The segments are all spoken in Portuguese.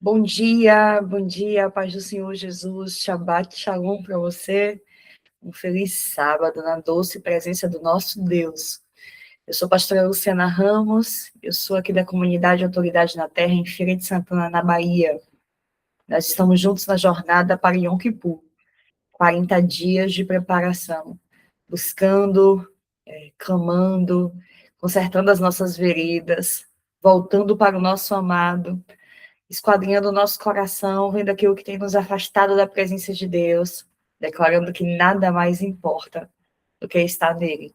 Bom dia, paz do Senhor Jesus, Shabbat Shalom para você, um feliz sábado na doce presença do nosso Deus. Eu sou a pastora Luciana Ramos, eu sou aqui da comunidade Autoridade na Terra, em Feira de Santana, na Bahia. Nós estamos juntos na jornada para Yom Kippur, 40 dias de preparação, buscando, clamando, consertando as nossas veredas, voltando para o nosso amado, esquadrinhando o nosso coração, vendo aquilo que tem nos afastado da presença de Deus, declarando que nada mais importa do que estar nele.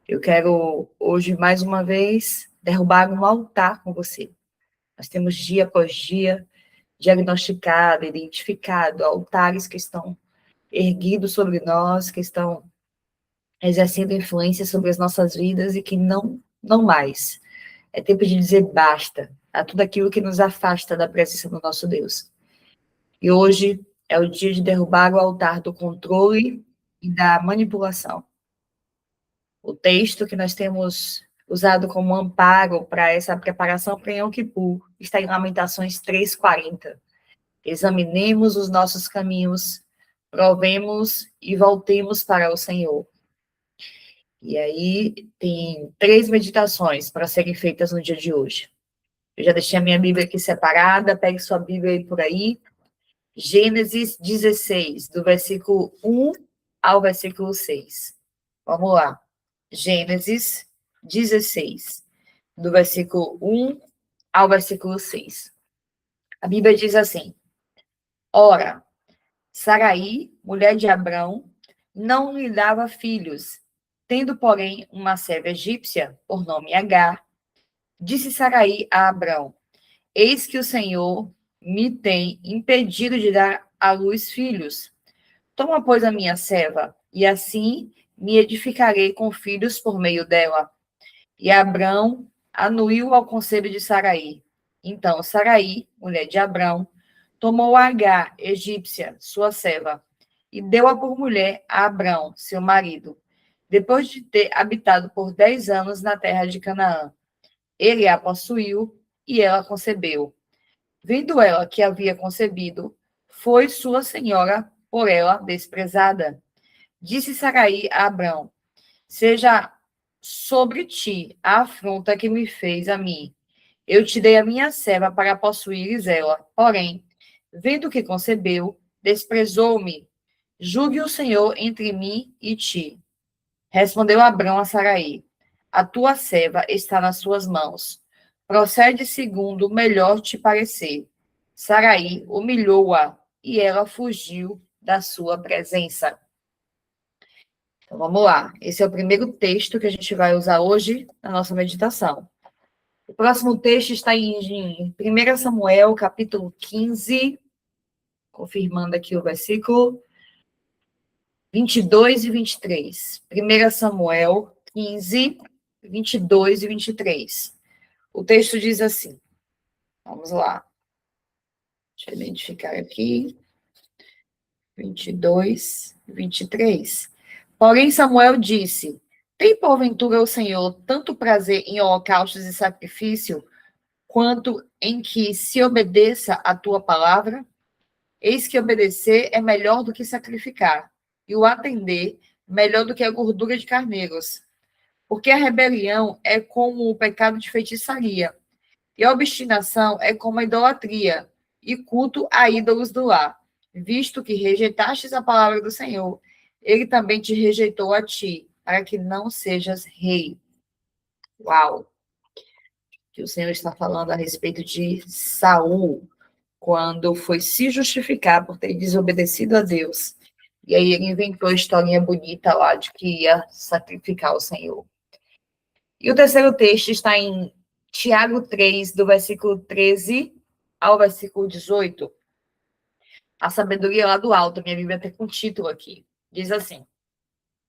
Eu quero, hoje, mais uma vez, derrubar um altar com você. Nós temos, dia após dia, diagnosticado, identificado altares que estão erguidos sobre nós, que estão exercendo influência sobre as nossas vidas e que não mais. É tempo de dizer basta a tudo aquilo que nos afasta da presença do nosso Deus. E hoje é o dia de derrubar o altar do controle e da manipulação. O texto que nós temos usado como amparo para essa preparação para Yom Kippur está em Lamentações 3:40. Examinemos os nossos caminhos, provemos e voltemos para o Senhor. E aí tem 3 meditações para serem feitas no dia de hoje. Eu já deixei a minha Bíblia aqui separada, pegue sua Bíblia aí por aí. Gênesis 16, do versículo 1 ao versículo 6. Vamos lá. Gênesis 16, do versículo 1 ao versículo 6. A Bíblia diz assim: Ora, Saraí, mulher de Abrão, não lhe dava filhos, tendo, porém, uma serva egípcia, por nome Agar. Disse Saraí a Abrão: Eis que o Senhor me tem impedido de dar à luz filhos. Toma, pois, a minha serva, e assim me edificarei com filhos por meio dela. E Abrão anuiu ao conselho de Saraí. Então Saraí, mulher de Abrão, tomou Agar, egípcia, sua serva, e deu-a por mulher a Abrão, seu marido, depois de ter habitado por 10 anos na terra de Canaã. Ele a possuiu e ela concebeu. Vendo ela que havia concebido, foi sua senhora por ela desprezada. Disse Saraí a Abrão: Seja sobre ti a afronta que me fez a mim. Eu te dei a minha serva para possuíres ela. Porém, vendo que concebeu, desprezou-me. Julgue o Senhor entre mim e ti. Respondeu Abrão a Saraí: A tua serva está nas suas mãos. Procede segundo o melhor te parecer. Saraí humilhou-a e ela fugiu da sua presença. Então vamos lá. Esse é o primeiro texto que a gente vai usar hoje na nossa meditação. O próximo texto está em 1 Samuel, capítulo 15, confirmando aqui o versículo 22 e 23. 1 Samuel 15, 22 e 23. O texto diz assim, vamos lá. Deixa eu identificar aqui. 22, 23. Porém, Samuel disse: Tem porventura o Senhor tanto prazer em holocaustos e sacrifício, quanto em que se obedeça a tua palavra? Eis que obedecer é melhor do que sacrificar, e o atender melhor do que a gordura de carneiros. Porque a rebelião é como o pecado de feitiçaria, e a obstinação é como a idolatria, e culto a ídolos do lar. Visto que rejeitastes a palavra do Senhor, ele também te rejeitou a ti, para que não sejas rei. Uau! Que o Senhor está falando a respeito de Saul, quando foi se justificar por ter desobedecido a Deus. E aí ele inventou a historinha bonita lá de que ia sacrificar o Senhor. E o terceiro texto está em Tiago 3, do versículo 13 ao versículo 18. A sabedoria lá do alto, minha Bíblia tem com título aqui. Diz assim: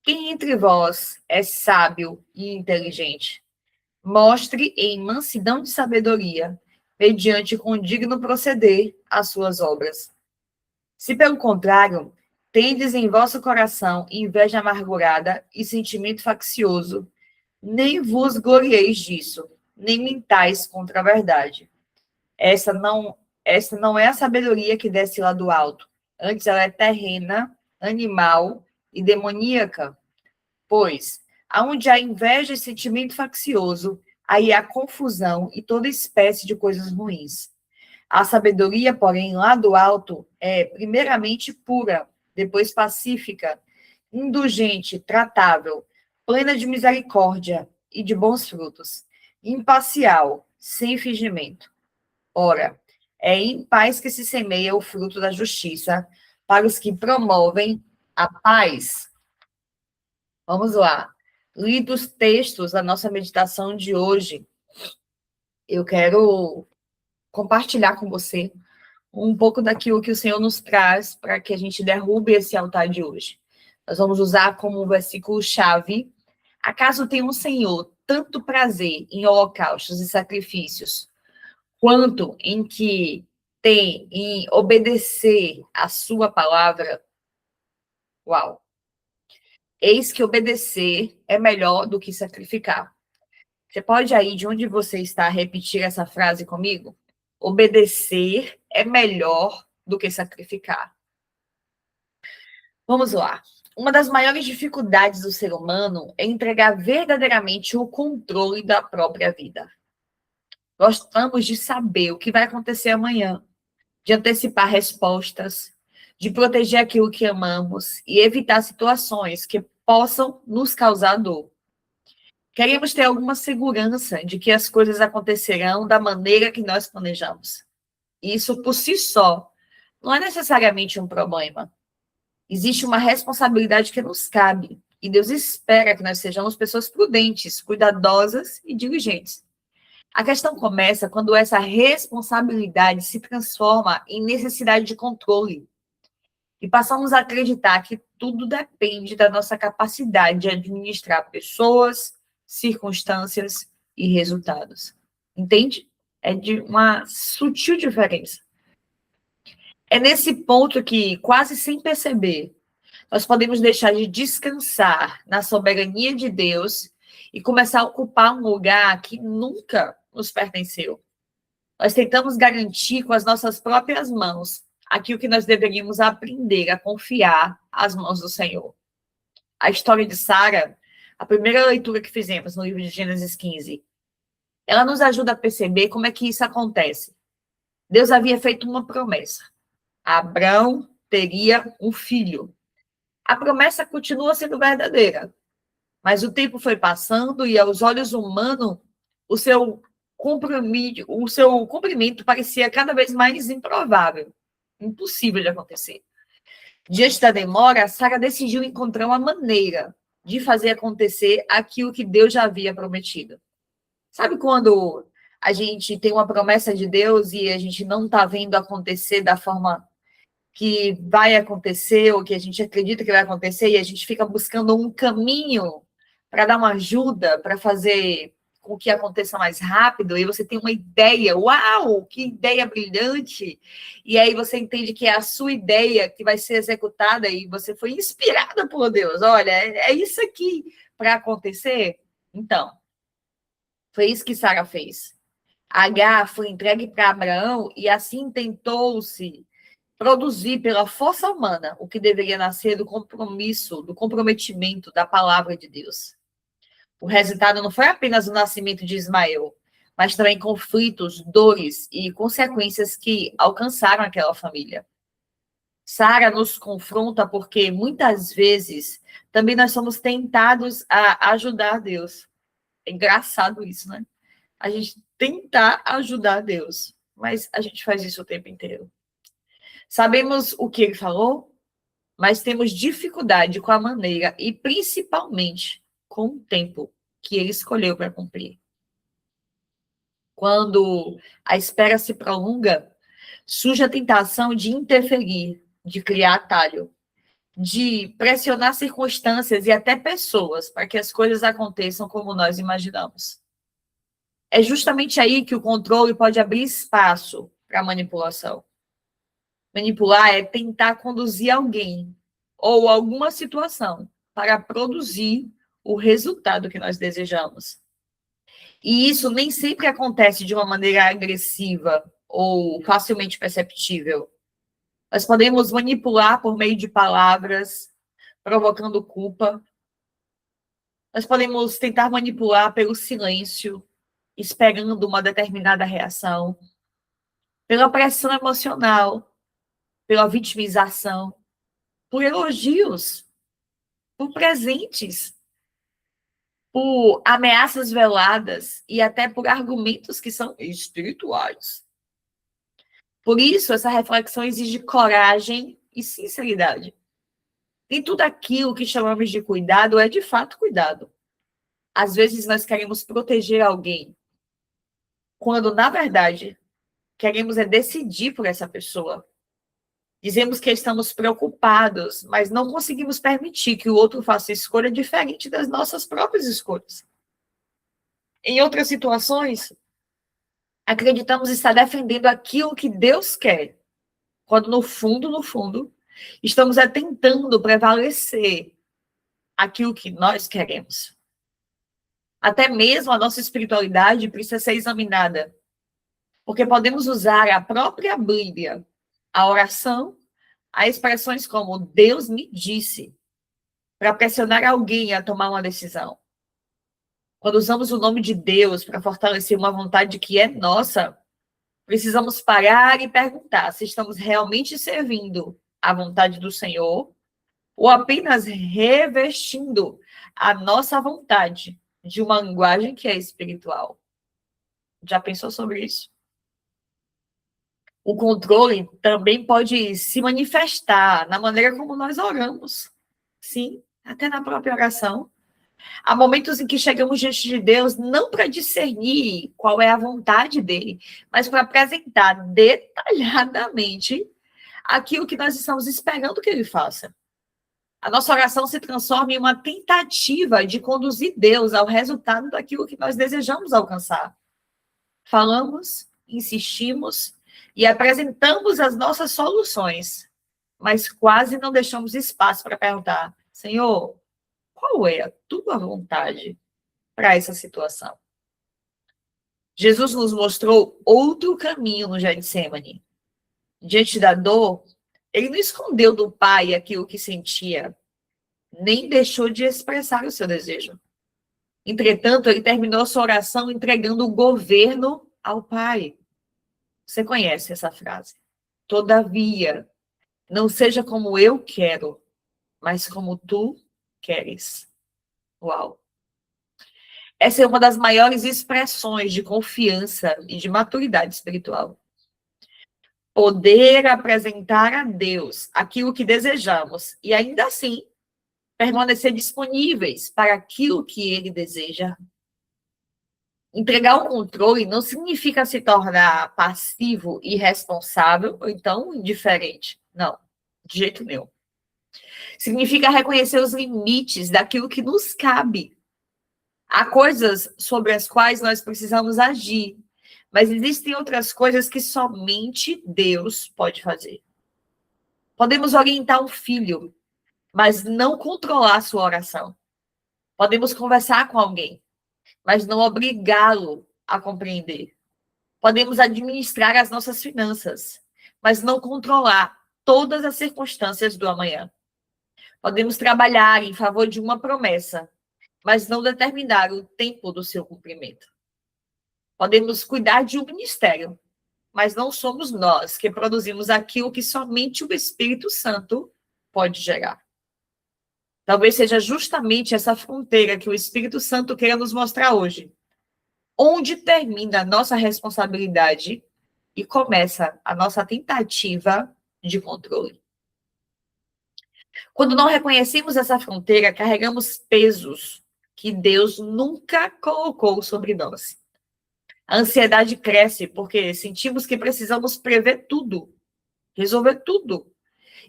Quem entre vós é sábio e inteligente? Mostre em mansidão de sabedoria, mediante com digno proceder as suas obras. Se, pelo contrário, tendes em vosso coração inveja amargurada e sentimento faccioso, nem vos glorieis disso, nem mintais contra a verdade. Essa não essa não é a sabedoria que desce lá do alto. Antes ela é terrena, animal e demoníaca. Pois, aonde há inveja e sentimento faccioso, aí há confusão e toda espécie de coisas ruins. A sabedoria, porém, lá do alto, é primeiramente pura, depois pacífica, indulgente, tratável, plena de misericórdia e de bons frutos, imparcial, sem fingimento. Ora, é em paz que se semeia o fruto da justiça para os que promovem a paz. Vamos lá. Lidos textos da nossa meditação de hoje, eu quero compartilhar com você um pouco daquilo que o Senhor nos traz para que a gente derrube esse altar de hoje. Nós vamos usar como versículo-chave: acaso tem um Senhor tanto prazer em holocaustos e sacrifícios, quanto em que tem em obedecer a sua palavra? Uau! Eis que obedecer é melhor do que sacrificar. Você pode aí, de onde você está, repetir essa frase comigo? Obedecer é melhor do que sacrificar. Vamos lá. Uma das maiores dificuldades do ser humano é entregar verdadeiramente o controle da própria vida. Gostamos de saber o que vai acontecer amanhã, de antecipar respostas, de proteger aquilo que amamos e evitar situações que possam nos causar dor. Queremos ter alguma segurança de que as coisas acontecerão da maneira que nós planejamos. Isso, por si só, não é necessariamente um problema. Existe uma responsabilidade que nos cabe, e Deus espera que nós sejamos pessoas prudentes, cuidadosas e diligentes. A questão começa quando essa responsabilidade se transforma em necessidade de controle, e passamos a acreditar que tudo depende da nossa capacidade de administrar pessoas, circunstâncias e resultados. Entende? É de uma sutil diferença. É nesse ponto que, quase sem perceber, nós podemos deixar de descansar na soberania de Deus e começar a ocupar um lugar que nunca nos pertenceu. Nós tentamos garantir com as nossas próprias mãos aquilo que nós deveríamos aprender a confiar às mãos do Senhor. A história de Sara, a primeira leitura que fizemos no livro de Gênesis 15, ela nos ajuda a perceber como é que isso acontece. Deus havia feito uma promessa. Abrão teria um filho. A promessa continua sendo verdadeira, mas o tempo foi passando e, aos olhos humanos, o seu cumprimento parecia cada vez mais improvável, impossível de acontecer. Diante da demora, Sara decidiu encontrar uma maneira de fazer acontecer aquilo que Deus já havia prometido. Sabe quando a gente tem uma promessa de Deus e a gente não está vendo acontecer da forma que vai acontecer, ou que a gente acredita que vai acontecer, e a gente fica buscando um caminho para dar uma ajuda, para fazer com que aconteça mais rápido, e você tem uma ideia, uau, que ideia brilhante, e aí você entende que é a sua ideia que vai ser executada, e você foi inspirada por Deus, olha, é isso aqui para acontecer. Então, foi isso que Sara fez. Agar foi entregue para Abraão, e assim tentou-se produzir pela força humana o que deveria nascer do compromisso, do comprometimento da palavra de Deus. O resultado não foi apenas o nascimento de Ismael, mas também conflitos, dores e consequências que alcançaram aquela família. Sara nos confronta porque muitas vezes também nós somos tentados a ajudar Deus. É engraçado isso, né? A gente tentar ajudar Deus, mas a gente faz isso o tempo inteiro. Sabemos o que ele falou, mas temos dificuldade com a maneira e, principalmente, com o tempo que ele escolheu para cumprir. Quando a espera se prolonga, surge a tentação de interferir, de criar atalho, de pressionar circunstâncias e até pessoas para que as coisas aconteçam como nós imaginamos. É justamente aí que o controle pode abrir espaço para a manipulação. Manipular é tentar conduzir alguém ou alguma situação para produzir o resultado que nós desejamos. E isso nem sempre acontece de uma maneira agressiva. ou facilmente perceptível. Nós podemos manipular por meio de palavras, provocando culpa. Nós podemos tentar manipular pelo silêncio, esperando uma determinada reação, pela pressão emocional, pela vitimização, por elogios, por presentes, por ameaças veladas e até por argumentos que são espirituais. Por isso, essa reflexão exige coragem e sinceridade. Nem tudo aquilo que chamamos de cuidado é de fato cuidado. Às vezes nós queremos proteger alguém, quando, na verdade, queremos é decidir por essa pessoa. Dizemos que estamos preocupados, mas não conseguimos permitir que o outro faça escolha diferente das nossas próprias escolhas. Em outras situações, acreditamos estar defendendo aquilo que Deus quer, quando no fundo, estamos tentando prevalecer aquilo que nós queremos. Até mesmo a nossa espiritualidade precisa ser examinada, porque podemos usar a própria Bíblia, a oração, a expressões como Deus me disse, para pressionar alguém a tomar uma decisão. Quando usamos o nome de Deus para fortalecer uma vontade que é nossa, precisamos parar e perguntar se estamos realmente servindo a vontade do Senhor ou apenas revestindo a nossa vontade de uma linguagem que é espiritual. Já pensou sobre isso? O controle também pode se manifestar na maneira como nós oramos. Sim, até na própria oração. Há momentos em que chegamos diante de Deus não para discernir qual é a vontade dele, mas para apresentar detalhadamente aquilo que nós estamos esperando que ele faça. A nossa oração se transforma em uma tentativa de conduzir Deus ao resultado daquilo que nós desejamos alcançar. Falamos, insistimos e apresentamos as nossas soluções, mas quase não deixamos espaço para perguntar: Senhor, qual é a tua vontade para essa situação? Jesus nos mostrou outro caminho no Getsemane. Diante da dor, ele não escondeu do Pai aquilo que sentia, nem deixou de expressar o seu desejo. Entretanto, ele terminou sua oração entregando o governo ao Pai. Você conhece essa frase? Todavia, não seja como eu quero, mas como tu queres. Uau! Essa é uma das maiores expressões de confiança e de maturidade espiritual. Poder apresentar a Deus aquilo que desejamos e ainda assim permanecer disponíveis para aquilo que Ele deseja. Entregar o controle não significa se tornar passivo, irresponsável ou então indiferente. Não, de jeito nenhum. Significa reconhecer os limites daquilo que nos cabe. Há coisas sobre as quais nós precisamos agir, mas existem outras coisas que somente Deus pode fazer. Podemos orientar um filho, mas não controlar a sua oração. Podemos conversar com alguém, mas não obrigá-lo a compreender. Podemos administrar as nossas finanças, mas não controlar todas as circunstâncias do amanhã. Podemos trabalhar em favor de uma promessa, mas não determinar o tempo do seu cumprimento. Podemos cuidar de um ministério, mas não somos nós que produzimos aquilo que somente o Espírito Santo pode gerar. Talvez seja justamente essa fronteira que o Espírito Santo queira nos mostrar hoje. Onde termina a nossa responsabilidade e começa a nossa tentativa de controle. Quando não reconhecemos essa fronteira, carregamos pesos que Deus nunca colocou sobre nós. A ansiedade cresce porque sentimos que precisamos prever tudo, resolver tudo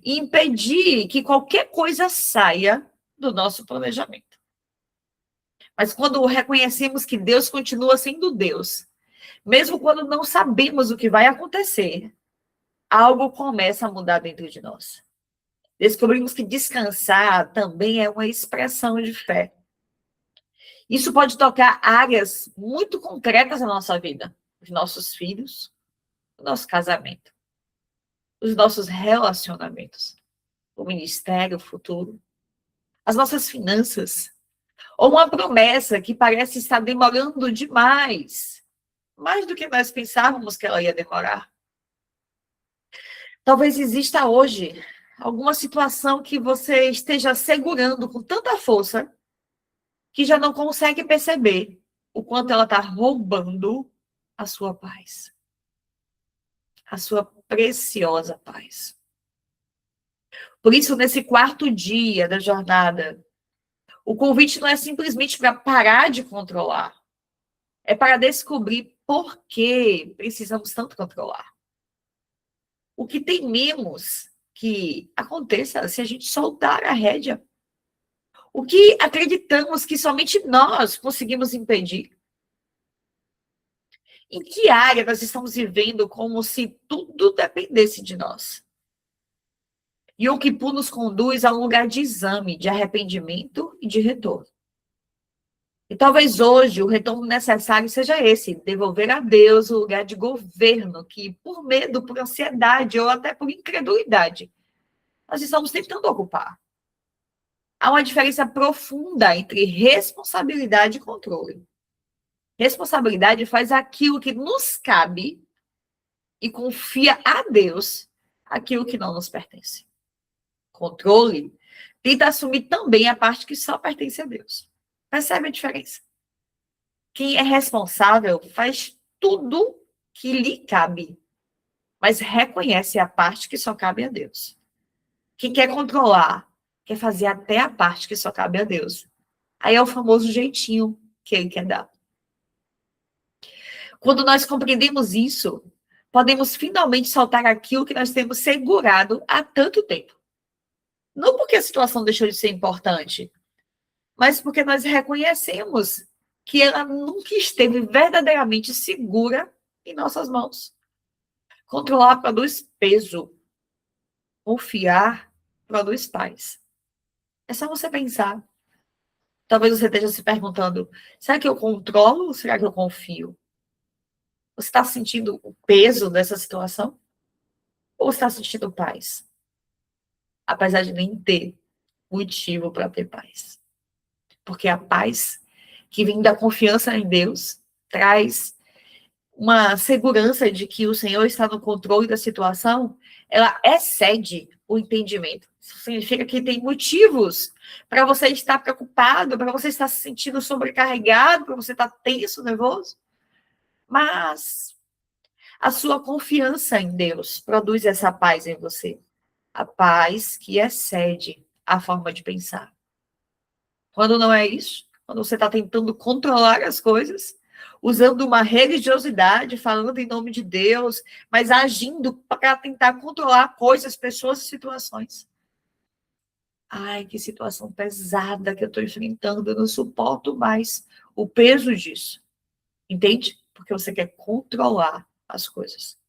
e impedir que qualquer coisa saia do nosso planejamento. Mas quando reconhecemos que Deus continua sendo Deus, mesmo quando não sabemos o que vai acontecer, algo começa a mudar dentro de nós. Descobrimos que descansar também é uma expressão de fé. Isso pode tocar áreas muito concretas na nossa vida, os nossos filhos, o nosso casamento, os nossos relacionamentos, o ministério, o futuro, as nossas finanças, ou uma promessa que parece estar demorando demais, mais do que nós pensávamos que ela ia demorar. Talvez exista hoje alguma situação que você esteja segurando com tanta força que já não consegue perceber o quanto ela está roubando a sua paz, a sua preciosa paz. Por isso, nesse quarto dia da jornada, o convite não é simplesmente para parar de controlar, é para descobrir por que precisamos tanto controlar. O que tememos que aconteça se a gente soltar a rédea? O que acreditamos que somente nós conseguimos impedir? Em que área nós estamos vivendo como se tudo dependesse de nós? E o que nos conduz a um lugar de exame, de arrependimento e de retorno. E talvez hoje o retorno necessário seja esse, devolver a Deus o lugar de governo que, por medo, por ansiedade ou até por incredulidade, nós estamos tentando ocupar. Há uma diferença profunda entre responsabilidade e controle. Responsabilidade faz aquilo que nos cabe e confia a Deus aquilo que não nos pertence. Controle tenta assumir também a parte que só pertence a Deus. Percebe a diferença? Quem é responsável faz tudo que lhe cabe, mas reconhece a parte que só cabe a Deus. Quem quer controlar, quer fazer até a parte que só cabe a Deus. Aí é o famoso jeitinho que ele quer dar. Quando nós compreendemos isso, podemos finalmente soltar aquilo que nós temos segurado há tanto tempo. Não porque a situação deixou de ser importante, mas porque nós reconhecemos que ela nunca esteve verdadeiramente segura em nossas mãos. Controlar produz peso. Confiar produz paz. É só você pensar. Talvez você esteja se perguntando, será que eu controlo ou será que eu confio? Você está sentindo o peso dessa situação? Ou está sentindo paz? Apesar de nem ter motivo para ter paz. Porque a paz que vem da confiança em Deus traz uma segurança de que o Senhor está no controle da situação, ela excede o entendimento. Isso significa que tem motivos para você estar preocupado, para você estar se sentindo sobrecarregado, para você estar tenso, nervoso. Mas a sua confiança em Deus produz essa paz em você. A paz que excede a forma de pensar. Quando não é isso, quando você está tentando controlar as coisas, usando uma religiosidade, falando em nome de Deus, mas agindo para tentar controlar coisas, pessoas e situações. Ai, que situação pesada que eu estou enfrentando, eu não suporto mais o peso disso. Entende? Porque você quer controlar as coisas.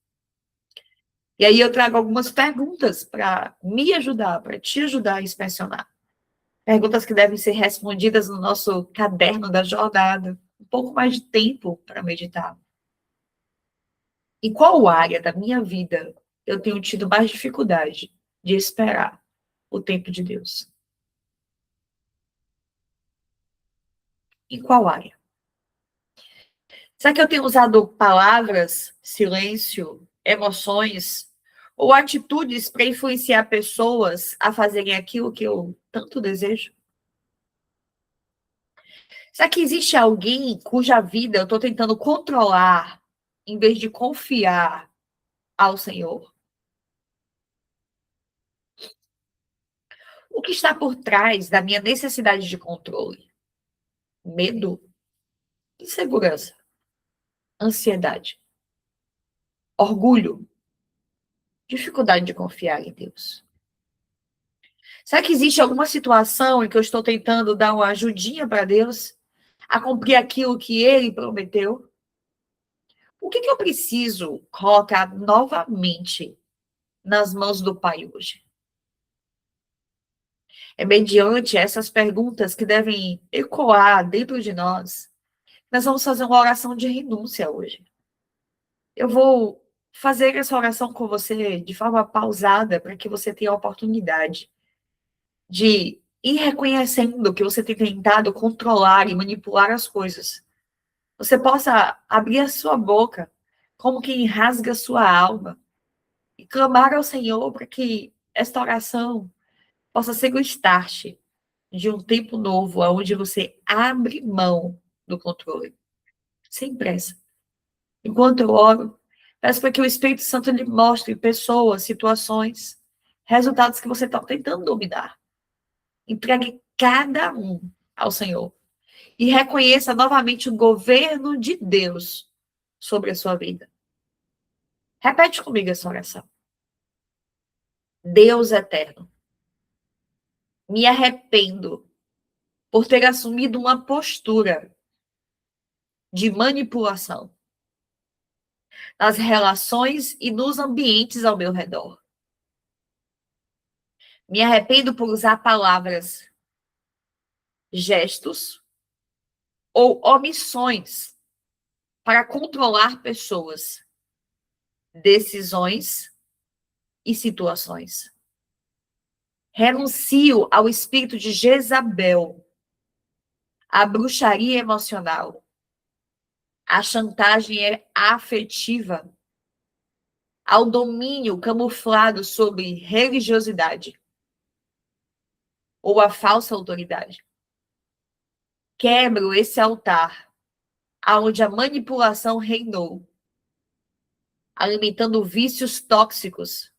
E aí eu trago algumas perguntas para me ajudar, para te ajudar a inspecionar. Perguntas que devem ser respondidas no nosso caderno da jornada. Um pouco mais de tempo para meditar. Em qual área da minha vida eu tenho tido mais dificuldade de esperar o tempo de Deus? Em qual área? Será que eu tenho usado palavras, silêncio, emoções ou atitudes para influenciar pessoas a fazerem aquilo que eu tanto desejo? Será que existe alguém cuja vida eu estou tentando controlar em vez de confiar ao Senhor? O que está por trás da minha necessidade de controle? Medo? Insegurança? Ansiedade? Orgulho? Dificuldade de confiar em Deus? Será que existe alguma situação em que eu estou tentando dar uma ajudinha para Deus a cumprir aquilo que Ele prometeu? O que eu preciso colocar novamente nas mãos do Pai hoje? É mediante essas perguntas que devem ecoar dentro de nós, nós vamos fazer uma oração de renúncia hoje. Eu vou fazer essa oração com você de forma pausada, para que você tenha a oportunidade de ir reconhecendo que você tem tentado controlar e manipular as coisas. Você possa abrir a sua boca, como quem rasga a sua alma, e clamar ao Senhor para que esta oração possa ser o start de um tempo novo, onde você abre mão do controle, sem pressa. Enquanto eu oro, peço para que o Espírito Santo lhe mostre pessoas, situações, resultados que você está tentando dominar. Entregue cada um ao Senhor e reconheça novamente o governo de Deus sobre a sua vida. Repete comigo essa oração. Deus eterno, me arrependo por ter assumido uma postura de manipulação nas relações e nos ambientes ao meu redor. Me arrependo por usar palavras, gestos ou omissões para controlar pessoas, decisões e situações. Renuncio ao espírito de Jezabel, à bruxaria emocional, à chantagem afetiva, ao domínio camuflado sobre religiosidade ou a falsa autoridade. Quebro esse altar onde a manipulação reinou, alimentando vícios tóxicos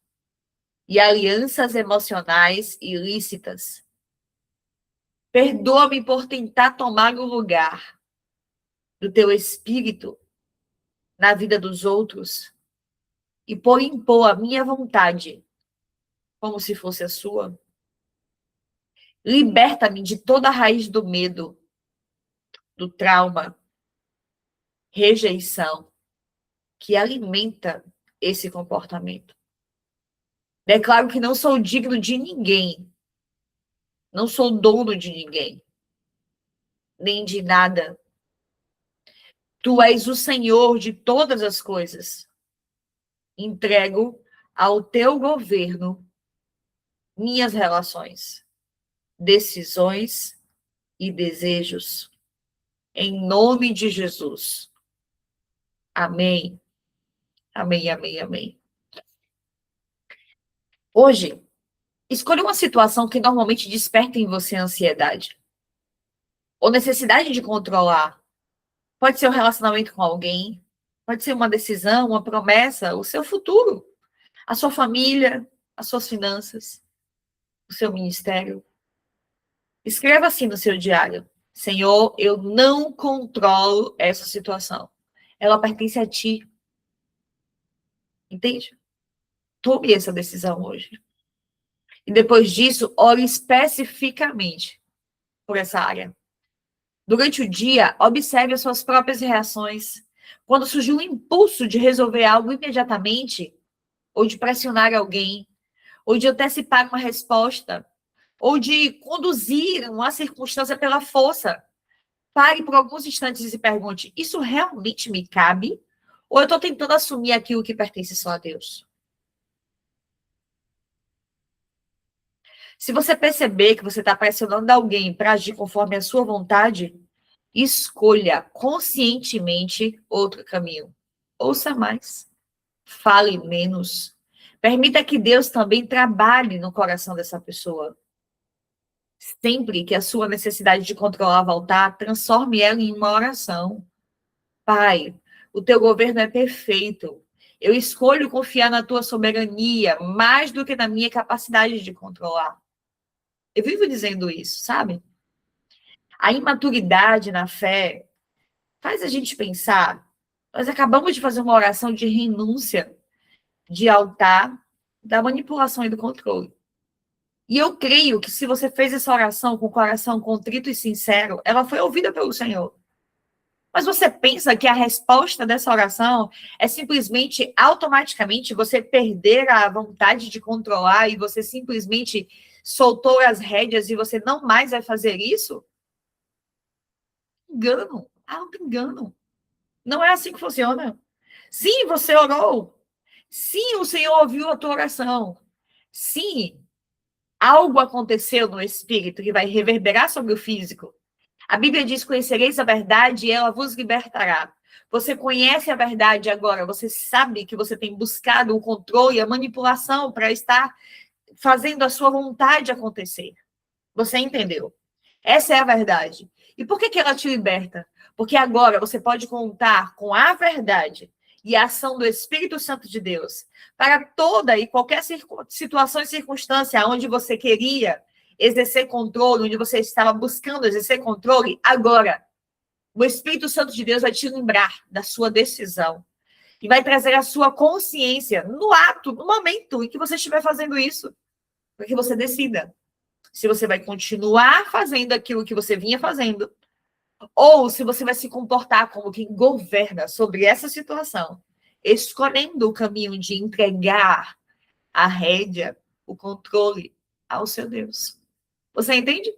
e alianças emocionais ilícitas. Perdoa-me por tentar tomar o lugar do teu espírito na vida dos outros e por impor a minha vontade como se fosse a sua. Liberta-me de toda a raiz do medo, do trauma, rejeição, que alimenta esse comportamento. Declaro que não sou digno de ninguém, não sou dono de ninguém, nem de nada. Tu és o Senhor de todas as coisas. Entrego ao teu governo minhas relações, decisões e desejos. Em nome de Jesus. Amém. Amém, amém, amém. Hoje, escolha uma situação que normalmente desperta em você ansiedade ou necessidade de controlar. Pode ser um relacionamento com alguém, pode ser uma decisão, uma promessa, o seu futuro, a sua família, as suas finanças, o seu ministério. Escreva assim no seu diário: Senhor, eu não controlo essa situação. Ela pertence a ti. Entende? Tome essa decisão hoje. E depois disso, ore especificamente por essa área. Durante o dia, observe as suas próprias reações. Quando surgiu um impulso de resolver algo imediatamente, ou de pressionar alguém, ou de antecipar uma resposta, ou de conduzir uma circunstância pela força, pare por alguns instantes e se pergunte: isso realmente me cabe? Ou eu estou tentando assumir aquilo que pertence só a Deus? Se você perceber que você está pressionando alguém para agir conforme a sua vontade, escolha conscientemente outro caminho. Ouça mais, fale menos. Permita que Deus também trabalhe no coração dessa pessoa. Sempre que a sua necessidade de controlar voltar, transforme ela em uma oração. Pai, o teu governo é perfeito. Eu escolho confiar na tua soberania mais do que na minha capacidade de controlar. Eu vivo dizendo isso, sabe? A imaturidade na fé faz a gente pensar. Nós acabamos de fazer uma oração de renúncia, de altar, da manipulação e do controle. E eu creio que se você fez essa oração com o coração contrito e sincero, ela foi ouvida pelo Senhor. Mas você pensa que a resposta dessa oração é simplesmente, automaticamente, você perder a vontade de controlar e você simplesmente soltou as rédeas e você não mais vai fazer isso? Engano, alto engano. Não é assim que funciona. Sim, você orou. Sim, o Senhor ouviu a tua oração. Sim, algo aconteceu no espírito que vai reverberar sobre o físico. A Bíblia diz: conhecereis a verdade e ela vos libertará. Você conhece a verdade agora, você sabe que você tem buscado o controle, a manipulação para estar fazendo a sua vontade acontecer. Você entendeu? Essa é a verdade. E por que ela te liberta? Porque agora você pode contar com a verdade e a ação do Espírito Santo de Deus para toda e qualquer situação e circunstância onde você queria exercer controle, onde você estava buscando exercer controle. Agora, o Espírito Santo de Deus vai te lembrar da sua decisão e vai trazer a sua consciência no ato, no momento em que você estiver fazendo isso, para que você decida se você vai continuar fazendo aquilo que você vinha fazendo, ou se você vai se comportar como quem governa sobre essa situação, escolhendo o caminho de entregar a rédea, o controle ao seu Deus. Você entende?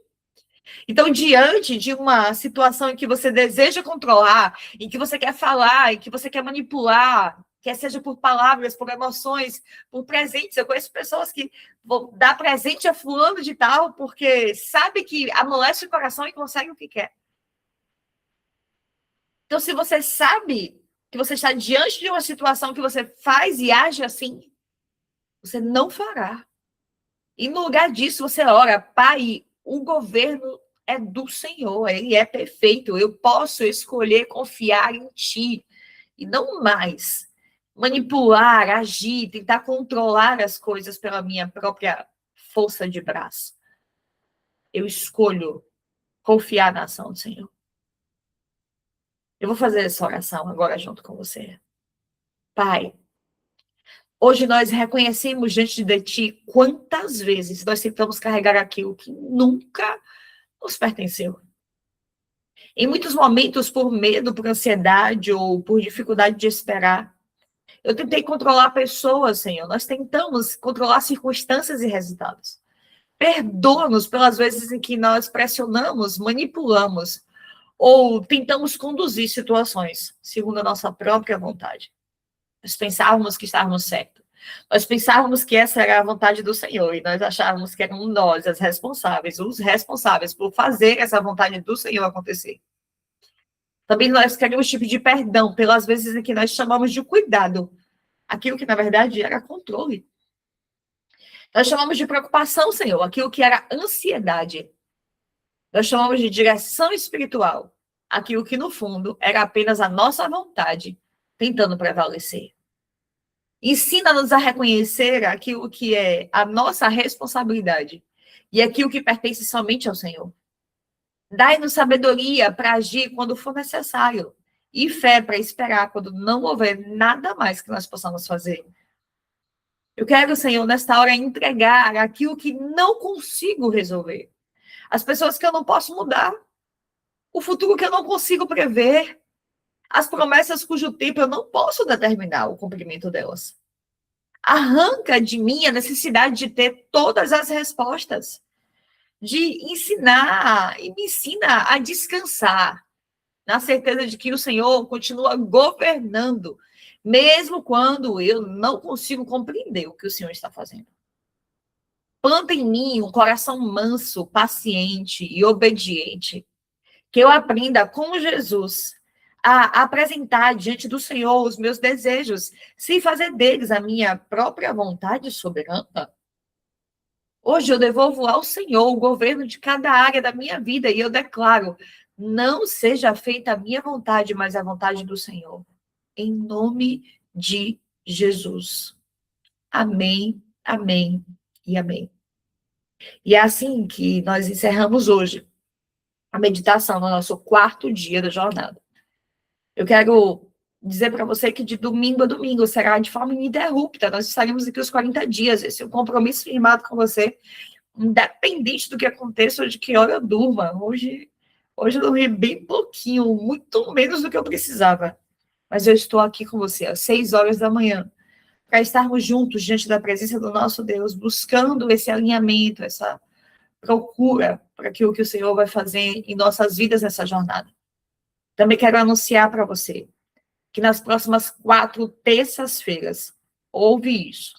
Então, diante de uma situação em que você deseja controlar, em que você quer falar, em que você quer manipular, quer seja por palavras, por emoções, por presentes. Eu conheço pessoas que vão dar presente a fulano de tal porque sabe que amolece o coração e consegue o que quer. Então, se você sabe que você está diante de uma situação que você faz e age assim, você não fará. E no lugar disso, você ora: Pai, o governo é do Senhor, ele é perfeito, eu posso escolher confiar em ti e não mais manipular, agir, tentar controlar as coisas pela minha própria força de braço. Eu escolho confiar na ação do Senhor. Eu vou fazer essa oração agora junto com você. Pai, hoje nós reconhecemos diante de ti quantas vezes nós tentamos carregar aquilo que nunca nos pertenceu. Em muitos momentos, por medo, por ansiedade ou por dificuldade de esperar, eu tentei controlar pessoas, Senhor. Nós tentamos controlar circunstâncias e resultados. Perdoa-nos pelas vezes em que nós pressionamos, manipulamos ou tentamos conduzir situações segundo a nossa própria vontade. Nós pensávamos que estávamos certos. Nós pensávamos que essa era a vontade do Senhor e nós achávamos que éramos nós os responsáveis por fazer essa vontade do Senhor acontecer. Também nós queremos tipo de perdão pelas vezes em que nós chamamos de cuidado aquilo que na verdade era controle. Nós chamamos de preocupação, Senhor, aquilo que era ansiedade. Nós chamamos de direção espiritual, aquilo que no fundo era apenas a nossa vontade tentando prevalecer. Ensina-nos a reconhecer aquilo que é a nossa responsabilidade e aquilo que pertence somente ao Senhor. Dai-nos sabedoria para agir quando for necessário e fé para esperar quando não houver nada mais que nós possamos fazer. Eu quero, Senhor, nesta hora entregar aquilo que não consigo resolver. As pessoas que eu não posso mudar. O futuro que eu não consigo prever. As promessas cujo tempo eu não posso determinar o cumprimento delas. Arranca de mim a necessidade de ter todas as respostas. De ensinar e me ensina a descansar. Na certeza de que o Senhor continua governando, mesmo quando eu não consigo compreender o que o Senhor está fazendo. Planta em mim um coração manso, paciente e obediente, que eu aprenda com Jesus a apresentar diante do Senhor os meus desejos, sem fazer deles a minha própria vontade soberana. Hoje eu devolvo ao Senhor o governo de cada área da minha vida e eu declaro: não seja feita a minha vontade, mas a vontade do Senhor. Em nome de Jesus. Amém, amém e amém. E é assim que nós encerramos hoje a meditação no nosso 4º dia da jornada. Eu quero dizer para você que de domingo a domingo será de forma ininterrupta. Nós estaremos aqui os 40 dias. Esse é um compromisso firmado com você, independente do que aconteça ou de que hora eu durma. Hoje eu dormi bem pouquinho, muito menos do que eu precisava. Mas eu estou aqui com você às 6 horas da manhã, para estarmos juntos diante da presença do nosso Deus, buscando esse alinhamento, essa procura para aquilo que o Senhor vai fazer em nossas vidas nessa jornada. Também quero anunciar para você que nas próximas 4 terças-feiras Ouve isso.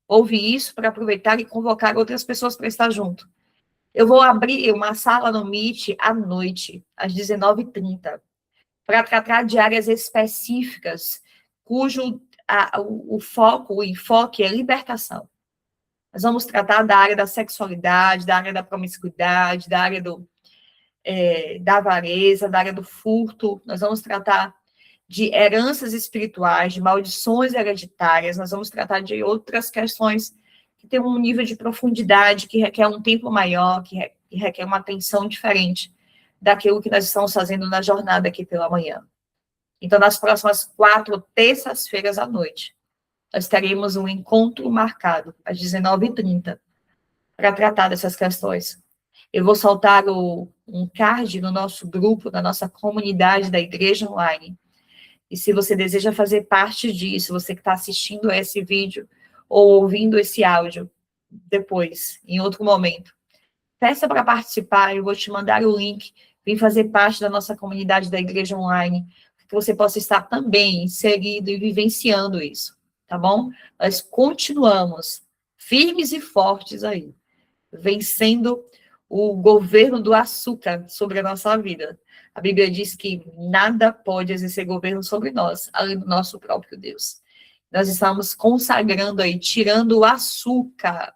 Ouve isso para aproveitar e convocar outras pessoas para estar junto. Eu vou abrir uma sala no Meet à noite, às 19h30, para tratar de áreas específicas, cujo o foco, o enfoque é libertação. Nós vamos tratar da área da sexualidade, da área da promiscuidade, da área da avareza, da área do furto. Nós vamos tratar de heranças espirituais, de maldições hereditárias. Nós vamos tratar de outras questões que têm um nível de profundidade, que requer um tempo maior, que requer uma atenção diferente daquilo que nós estamos fazendo na jornada aqui pela manhã. Então, nas próximas 4 terças-feiras à noite, nós teremos um encontro marcado às 19h30 para tratar dessas questões. Eu vou soltar um card no nosso grupo, na nossa comunidade da Igreja Online. E se você deseja fazer parte disso, você que está assistindo a esse vídeo ou ouvindo esse áudio depois, em outro momento, peça para participar, eu vou te mandar o link, vem fazer parte da nossa comunidade da Igreja Online, que você possa estar também inserido e vivenciando isso, tá bom? Nós continuamos firmes e fortes aí, vencendo o governo do açúcar sobre a nossa vida. A Bíblia diz que nada pode exercer governo sobre nós, além do nosso próprio Deus. Nós estamos consagrando aí, tirando o açúcar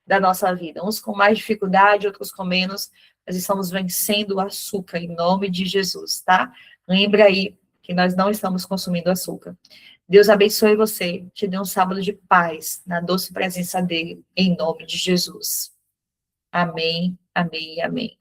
da nossa vida. Uns com mais dificuldade, outros com menos. Nós estamos vencendo o açúcar em nome de Jesus, tá? Lembra aí que nós não estamos consumindo açúcar. Deus abençoe você, te dê um sábado de paz, na doce presença dele, em nome de Jesus. Amém, amém, amém.